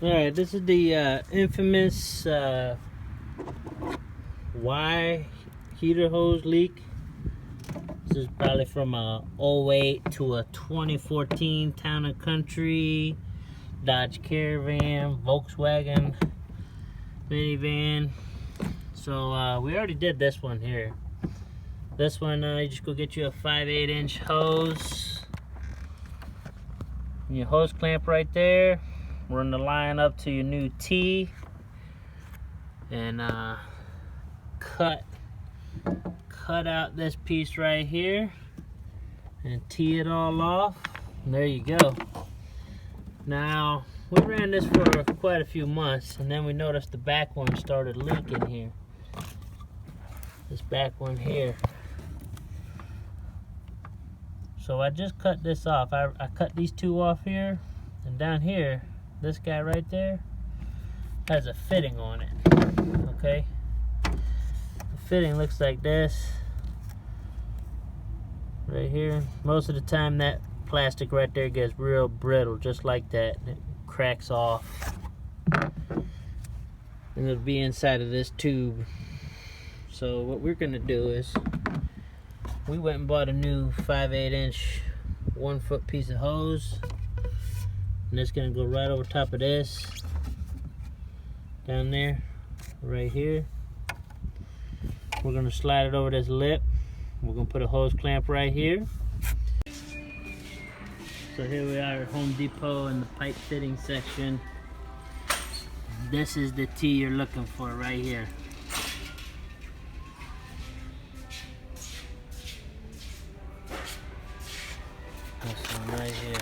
Alright, this is the infamous Y heater hose leak. This is probably from a 08 to a 2014 Town & Country, Dodge Caravan, Volkswagen minivan. So we already did this one here. This one, you just go get you a 5/8 inch hose. And your hose clamp right there. Run the line up to your new T. And cut out this piece right here. And tee it all off. And there you go. Now, we ran this for quite a few months. And then we noticed the back one started leaking here. This back one here. So I just cut this off. I cut these two off here, and down here, this guy right there has a fitting on it. Okay, the fitting looks like this right here. Most of the time, that plastic right there gets real brittle, just like that. It cracks off, and it'll be inside of this tube. So what we're gonna do is, we went and bought a new 5/8 inch 1 foot piece of hose, and it's gonna go right over top of this, down there, right here. We're gonna slide it over this lip. We're gonna put a hose clamp right here. So here we are at Home Depot in the pipe fitting section. This is the T you're looking for right here. This one right here.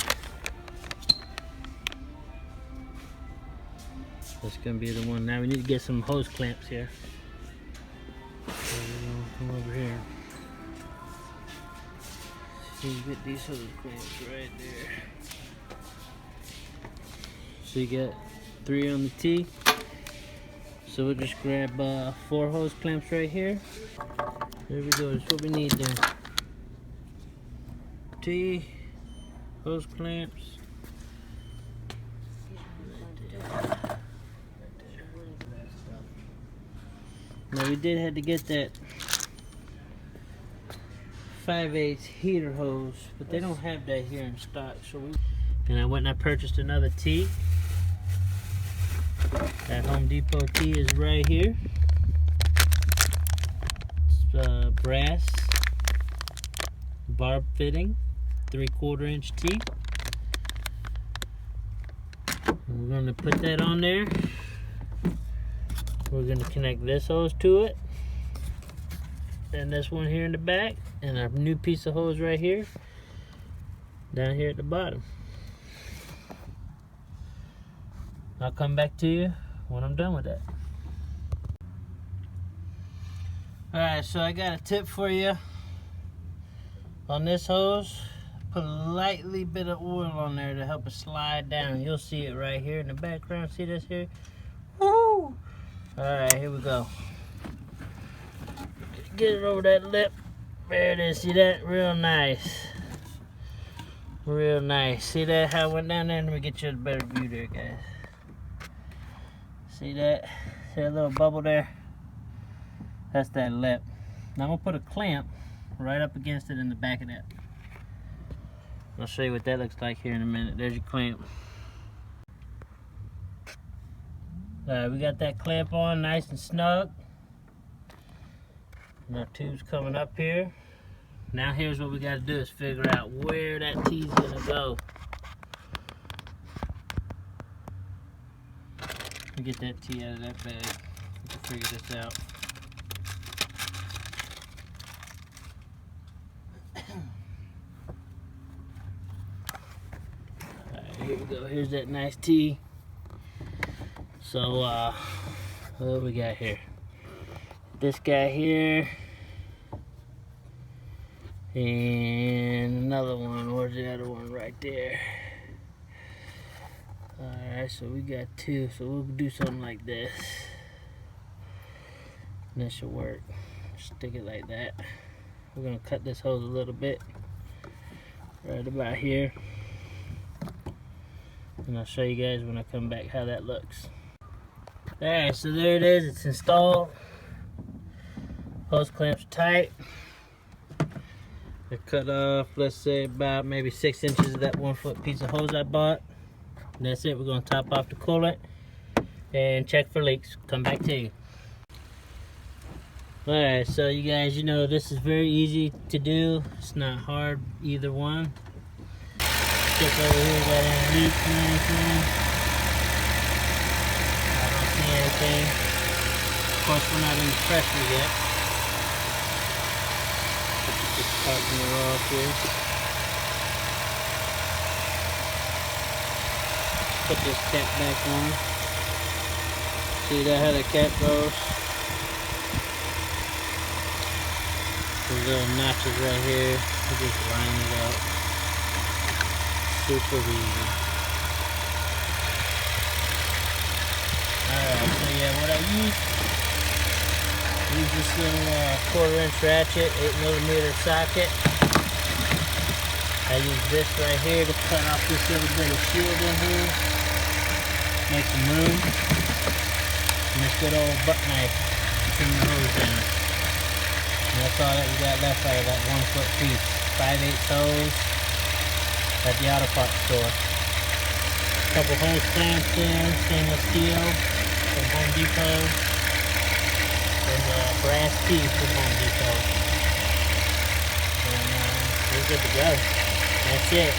That's gonna be the one. Now we need to get some hose clamps here. So come over here. So you get these hose clamps right there. So you get 3 on the T. So we'll just grab 4 hose clamps right here. There we go. That's what we need then. T. Hose clamps. Now we did have to get that 5/8 heater hose, but they don't have that here in stock. And I went and I purchased another T. That Home Depot T is right here. It's brass barb fitting. 3/4 inch T. We're going to put that on there. We're going to connect this hose to it, and this one here in the back, and our new piece of hose right here down here at the bottom. I'll come back to you when I'm done with that. Alright, so I got a tip for you on this hose. Put a lightly bit of oil on there to help it slide down. You'll see it right here in the background. See this here? Woo! Alright, here we go. Get it over that lip. There it is. See that? Real nice. Real nice. See that? How it went down there? Let me get you a better view there, guys. See that? See that little bubble there? That's that lip. Now I'm going to put a clamp right up against it in the back of that. I'll show you what that looks like here in a minute. There's your clamp. Alright, we got that clamp on nice and snug. And our tube's coming up here. Now here's what we got to do, is figure out where that T's going to go. Let me get that T out of that bag. We can figure this out. Here we go. Here's that nice T. So, what do we got here? This guy here. And another one. Where's the other one? Right there. Alright, so we got 2. So we'll do something like this. And this should work. Stick it like that. We're going to cut this hose a little bit. Right about here. And I'll show you guys when I come back how that looks. Alright, so there it is, it's installed. Hose clamps are tight. I cut off, let's say about maybe 6 inches of that 1 foot piece of hose I bought. And that's it, we're gonna top off the coolant and check for leaks. Come back to you. Alright, so you guys, you know this is very easy to do. It's not hard, either one. Check over here, got any leaks or anything? I don't see anything. Of course, we're not in the pressure yet. Just popping it off here. Put this cap back on. See that how the cap goes? These little notches right here. We just line it up. Super easy. Alright, so yeah, what I use this little 1/4 inch ratchet, 8mm socket. I use this right here to cut off this little bit of shield in here. Make some room. And this good old butt knife to trim the hose down. And that's all that we got left out of that 1 foot piece. 5/8 hose at the auto parts store. Couple hose clamps in, stainless steel from Home Depot. And brass teeth from Home Depot. And we're good to go. That's it.